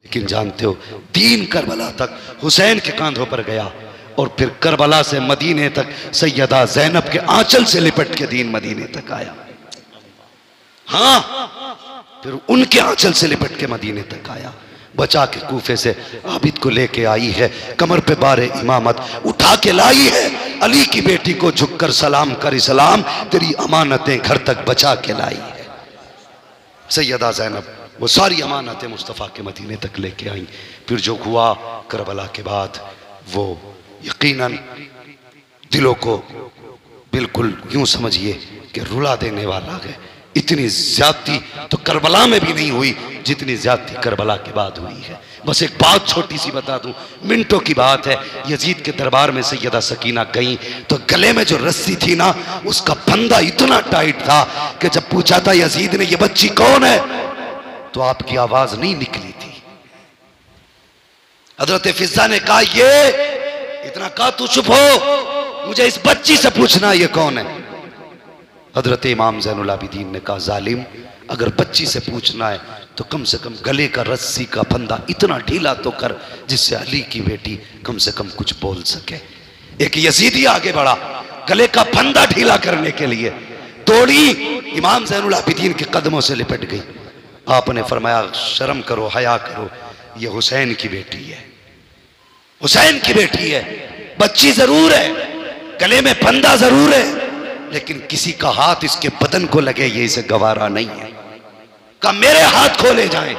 लेकिन जानते हो दीन करबला तक हुसैन के कांधों पर गया और फिर करबला से मदीने तक सैयदा ज़ैनब के आंचल से लिपट के दीन मदीने तक आया। हाँ, फिर उनके आंचल से लिपट के मदीने तक आया। बचा के कूफे से आबिद को लेके आई है, कमर पे बारे इमामत उठा के लाई है। अली की बेटी को झुककर सलाम कर इस्लाम, तेरी अमानतें घर तक बचा के लाई है। सैयदा ज़ैनब वो सारी अमानतें मुस्तफ़ा के मदीने तक लेके आई। फिर जो हुआ करबला के बाद, वो यकीनन दिलों को बिल्कुल यूं समझिए कि रुला देने वाला है। इतनी ज्यादती तो करबला में भी नहीं हुई जितनी ज्यादती करबला के बाद हुई है। बस एक बात छोटी सी बता दूं, मिनटों की बात है। यजीद के दरबार में सैयदा सकीना गई तो गले में जो रस्सी थी ना, उसका फंदा इतना टाइट था कि जब पूछा था यजीद ने ये बच्ची कौन है, तो आपकी आवाज नहीं निकली थी। हजरत फिजा ने कहा ये, इतना कहा तू चुप हो, मुझे इस बच्ची से पूछना ये कौन है। हजरत इमाम ज़ैनुल आबिदीन ने कहा जालिम, अगर बच्ची से पूछना है तो कम से कम गले का रस्सी का फंदा इतना ढीला तो कर जिससे अली की बेटी कम से कम कुछ बोल सके। एक यजीदी आगे बढ़ा गले का फंदा ढीला करने के लिए, दौड़ी इमाम ज़ैनुल आबिदीन के कदमों से लिपट गई। आपने फरमाया शर्म करो, हया करो, ये हुसैन की बेटी है, हुसैन की बेटी है। बच्ची जरूर है, गले में फंदा जरूर है, लेकिन किसी का हाथ इसके बदन को लगे ये इसे गवारा नहीं है। कहा मेरे हाथ खोले जाएं।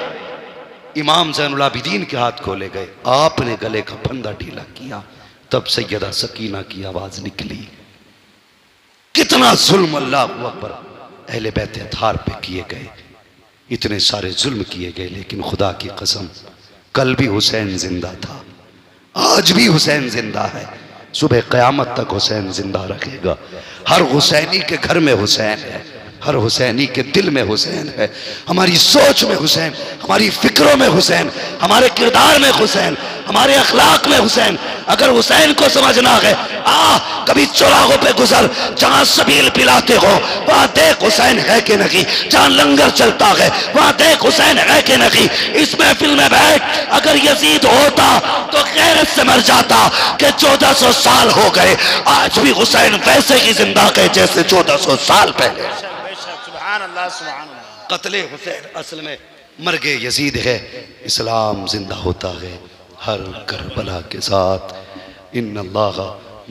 इमाम ज़ैनुल आबिदीन के हाथ खोले गए। आपने गले का फंदा ढीला किया, तब सैयदा सकीना की आवाज निकली। कितना जुल्म अल्लाह अकबर अहले बैत अतहार पे किए गए, इतने सारे जुल्म किए गए, लेकिन खुदा की कसम कल भी हुसैन जिंदा था, आज भी हुसैन जिंदा है, सुबह क़यामत तक हुसैन जिंदा रखेगा। हर हुसैनी के घर में हुसैन है, हर हुसैनी के दिल में हुसैन है, हमारी सोच में हुसैन, हमारी फिक्रों में हुसैन, हमारे किरदार में हुसैन, हमारे अखलाक में हुसैन। अगर हुसैन को समझना है, कभी चौराहों पे गुजर, जहां सबील पिलाते हो वहां देख हुसैन है कि नहीं, जहां लंगर चलता है वहां देख हुसैन है कि नहीं। इस महफिल में बैठ, अगर यजीद होता तो गैरत से मर जाता कि 1400 साल हो गए, आज भी हुसैन वैसे ही जिंदा है जैसे 1400 साल पहले। कत्ले हुसैन असल में मर्गे यजीद है, इस्लाम जिंदा होता है हर करबला के साथ। इन्नल्लाह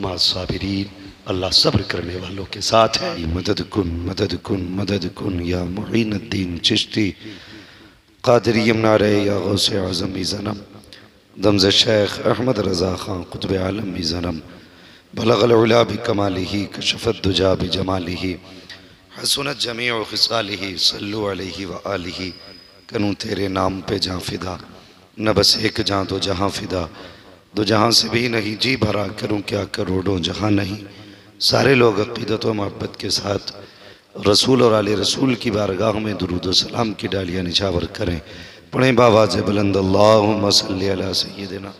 मास्साबिरीन, अल्लाह सब्र करने वालों के साथ है। मदद कुन मदद कुन मदद कुन या मुईनुद्दीन चिश्ती कादरी यमनारे या गौसे आज़म भी ज़नम दमज़ शेख अहमद रज़ा ख़ान क़ुत्ब आलम भी ज़नम बलग़ल उला भी कमालिही कशफ़त दुजा भी जमालिही हसनत जमीअ ख़िसालिही सल्लु अलैहि व आलिही। करूँ तेरे नाम पे जहाँ फ़िदा, न बस एक जहाँ दो जहाँ फ़िदा, दो जहाँ से भी नहीं जी भरा, करूँ क्या करोड़ों जहाँ नहीं। सारे लोग अक़ीदत व मोहब्बत के साथ रसूल और आले रसूल की बारगाह में दुरूद व सलाम की डालियाँ निछावर करें। पढ़ें बावाज़ बुलंद अल्लाहुम्मा सल्ली अला सय्यिदिना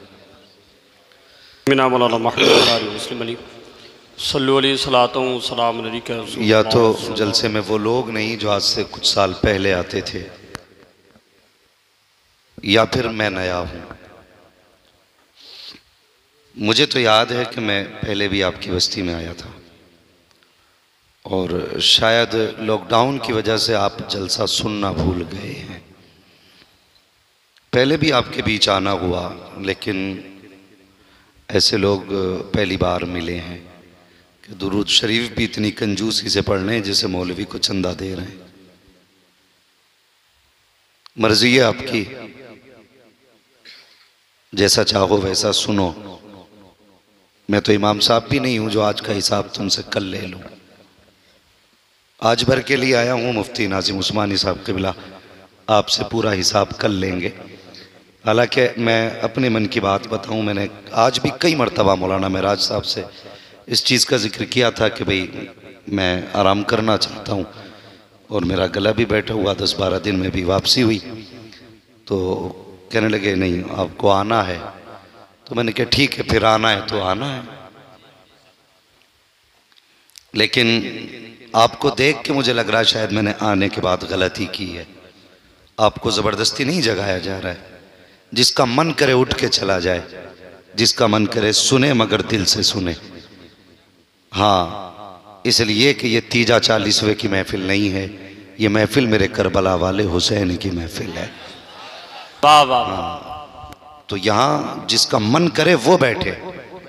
या तो जलसे में वो लोग नहीं जो आज से कुछ साल पहले आते थे, या फिर मैं नया हूँ। मुझे तो याद है कि मैं पहले भी आपकी बस्ती में आया था, और शायद लॉकडाउन की वजह से आप जलसा सुनना भूल गए हैं। पहले भी आपके बीच आना हुआ, लेकिन ऐसे लोग पहली बार मिले हैं कि दुरूद शरीफ भी इतनी कंजूसी से पढ़ रहे हैं जैसे मौलवी को चंदा दे रहे हैं। मर्जी है आपकी, जैसा चाहो वैसा सुनो। मैं तो इमाम साहब भी नहीं हूं जो आज का हिसाब तुमसे कल ले लूं। आज भर के लिए आया हूं, मुफ्ती नाजिम उस्मानी साहब क़िबला आपसे पूरा हिसाब कल लेंगे। हालांकि मैं अपने मन की बात बताऊं, मैंने आज भी कई मरतबा मौलाना महराज साहब से इस चीज़ का जिक्र किया था कि भाई मैं आराम करना चाहता हूं, और मेरा गला भी बैठा हुआ, 10-12 दिन में भी वापसी हुई। तो कहने लगे नहीं आपको आना है, तो मैंने कहा ठीक है फिर आना है तो आना है। लेकिन आपको देख के मुझे लग रहा है शायद मैंने आने के बाद गलती की है। आपको ज़बरदस्ती नहीं जगाया जा रहा है, जिसका मन करे उठ के चला जाए, जिसका मन करे सुने मगर दिल से सुने। हाँ, इसलिए कि ये तीजा 40वें की महफिल नहीं है, ये महफिल मेरे करबला वाले हुसैन की महफिल है। हाँ, तो यहाँ जिसका मन करे वो बैठे।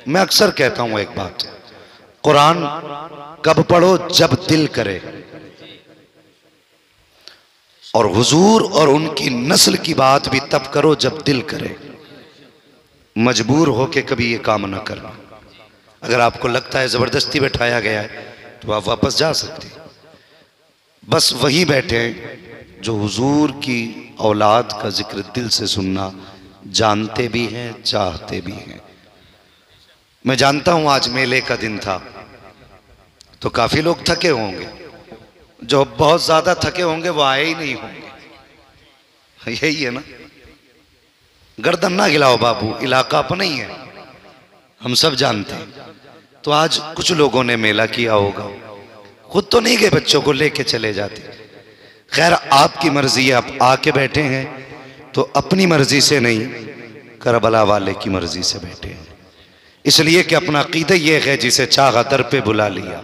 मैं अक्सर कहता हूँ एक बात, कुरान कब पढ़ो? जब दिल करे। और हुजूर और उनकी नस्ल की बात भी तब करो जब दिल करे। मजबूर होके कभी ये काम ना करना। अगर आपको लगता है जबरदस्ती बैठाया गया है तो आप वापस जा सकते हैं। बस वही बैठे जो हुजूर की औलाद का जिक्र दिल से सुनना जानते भी हैं, चाहते भी हैं। मैं जानता हूं आज मेले का दिन था तो काफी लोग थके होंगे, जो बहुत ज्यादा थके होंगे वो आए ही नहीं होंगे। यही है ना, गर्दन ना गिलाओ बाबू, इलाका अपना ही है, हम सब जानते हैं। तो आज कुछ लोगों ने मेला किया होगा, खुद तो नहीं गए, बच्चों को लेके चले जाते। खैर आपकी मर्जी है, आप आके बैठे हैं तो अपनी मर्जी से नहीं, करबला वाले की मर्जी से बैठे हैं। इसलिए कि अपना अकीदा ये है, जिसे चाहा दर पे बुला लिया,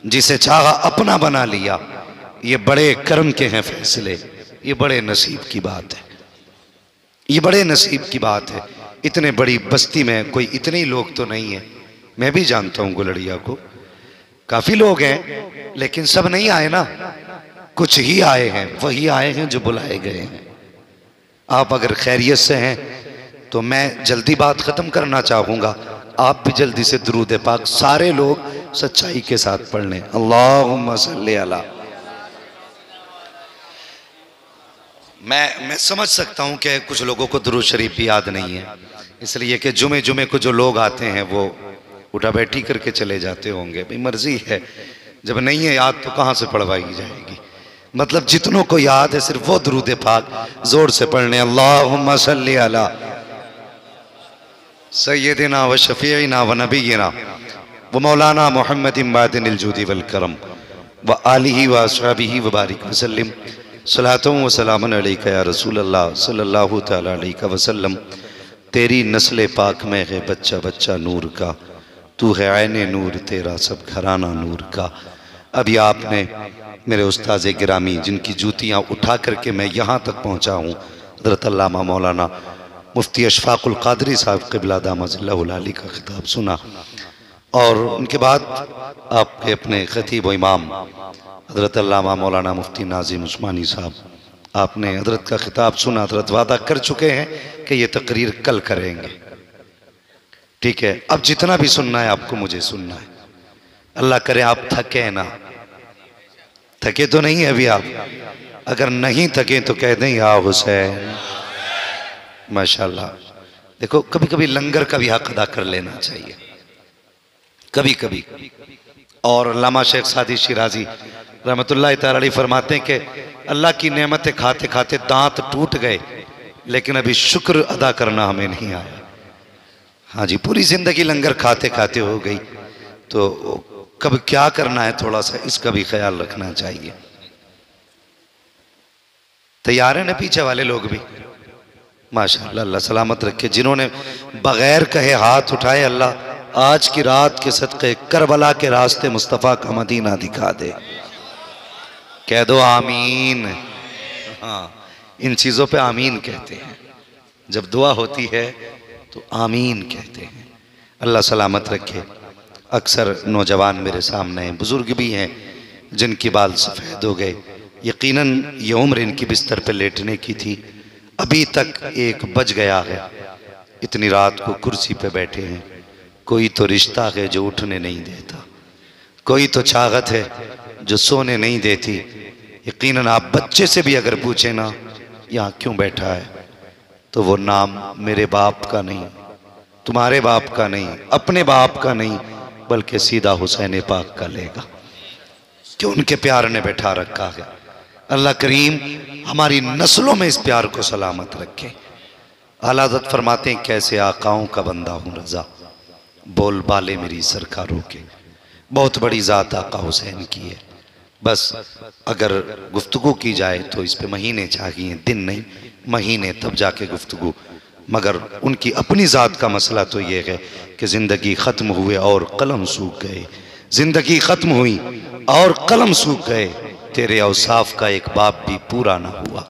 जिसे चाहा अपना बना लिया। ये बड़े कर्म के हैं फैसले, ये बड़े नसीब की बात है, ये बड़े नसीब की बात है। इतने बड़ी बस्ती में कोई इतने ही लोग तो नहीं है। मैं भी जानता हूं गुलड़िया को काफी लोग हैं, लेकिन सब नहीं आए ना, कुछ ही आए हैं, वही आए हैं जो बुलाए गए हैं। आप अगर खैरियत से हैं तो मैं जल्दी बात खत्म करना चाहूंगा, आप भी जल्दी से दुरूद पाक सारे लोग सच्चाई के साथ पढ़ लें। अल्लाहुम्मा सल्ली अला। मैं समझ सकता हूं कि कुछ लोगों को दुरूद शरीफ भी याद नहीं है, इसलिए कि जुमे जुमे को जो लोग आते हैं वो उठा बैठी करके चले जाते होंगे। भाई मर्जी है, जब नहीं है याद तो कहां से पढ़वाई जाएगी। मतलब जितनों को याद है सिर्फ वो दुरूद पाक जोर से पढ़ने। अल्लाहुम्मा सल्ली अला सय्यदिना व शफीना व नबीना व मौलाना मुहम्मदिन बादिनिल जूदी वल करम व आलिही व अस्हाबिही व बारिक वसल्लम सलातों व सलामन अलैका या रसूल अल्लाह सल्लल्लाहु तआला अलैहि वसल्लम। तेरी नस्ल पाक में है बच्चा बच्चा नूर का, तू है ऐने नूर, तेरा सब घराना नूर का। अभी आपने मेरे उस्ताद गिरामी, जिनकी जूतियाँ उठा करके मैं यहाँ तक पहुँचा हूँ, हज़रत अल्लामा मौलाना मुफ्ती अशफाकुल कादरी साहब क़िबला दामजिल्लहुल आली का खिताब सुना, और उनके बाद आपके अपने खतीब व इमाम हज़रत अल्लामा मौलाना मुफ्ती नाज़िम उस्मानी साहब, आपने हज़रत का खिताब सुना। हज़रत वादा कर चुके हैं कि ये तकरीर कल करेंगे, ठीक है। अब जितना भी सुनना है आपको मुझे सुनना है। अल्लाह करे आप थके ना, थके तो नहीं है अभी आप? अगर नहीं थके तो कह दें या हुसैन। माशाल्लाह। देखो कभी कभी लंगर का भी हक अदा कर लेना चाहिए, कभी कभी। और अल्लामा शेख सादी शिराजी रहमतुल्लाह तआला अलैह फरमाते हैं कि अल्लाह की नेमतें खाते खाते दांत टूट गए, लेकिन अभी शुक्र अदा करना हमें नहीं आया। हाँ जी, पूरी जिंदगी लंगर खाते खाते हो गई, तो कब क्या करना है थोड़ा सा इसका भी ख्याल रखना चाहिए। तैयार है ना पीछे वाले लोग भी? माशाअल्लाह, अल्लाह सलामत रखे। जिन्होंने बगैर कहे हाथ उठाए, अल्लाह आज की रात के सदक़े करबला के रास्ते मुस्तफ़ा का मदीना दिखा दे। कह दो आमीन। हाँ, इन चीज़ों पे आमीन कहते हैं, जब दुआ होती है तो आमीन कहते हैं। अल्लाह सलामत रखे। अक्सर नौजवान मेरे सामने हैं, बुज़ुर्ग भी हैं जिनके बाल सफ़ेद हो गए। यकीनन ये उम्र इनकी बिस्तर पे लेटने की थी, अभी तक 1 बज गया है। इतनी रात को कुर्सी पे बैठे हैं। कोई तो रिश्ता है जो उठने नहीं देता, कोई तो चाहत है जो सोने नहीं देती। यकीनन आप बच्चे से भी अगर पूछे ना यहाँ क्यों बैठा है, तो वो नाम मेरे बाप का नहीं, तुम्हारे बाप का नहीं, अपने बाप का नहीं, बल्कि सीधा हुसैन पाक का लेगा, क्यों उनके प्यार ने बैठा रखा है। अल्लाह करीम हमारी नस्लों में इस प्यार को सलामत रखे। आला हज़रत फरमाते हैं, कैसे आकाओं का बंदा हूँ रजा, बोल बाले मेरी सरकारों के। बहुत बड़ी ज़ात आका हुसैन की है। बस अगर गुफ्तगू की जाए तो इस पे महीने चाहिए, दिन नहीं, महीने, तब जाके गुफ्तगू। मगर उनकी अपनी ज़ात का मसला तो ये है कि ज़िंदगी ख़त्म हुए और कलम सूख गए, ज़िंदगी ख़त्म हुई और कलम सूख गए, तेरे औसाफ का एक बाब भी पूरा ना हुआ।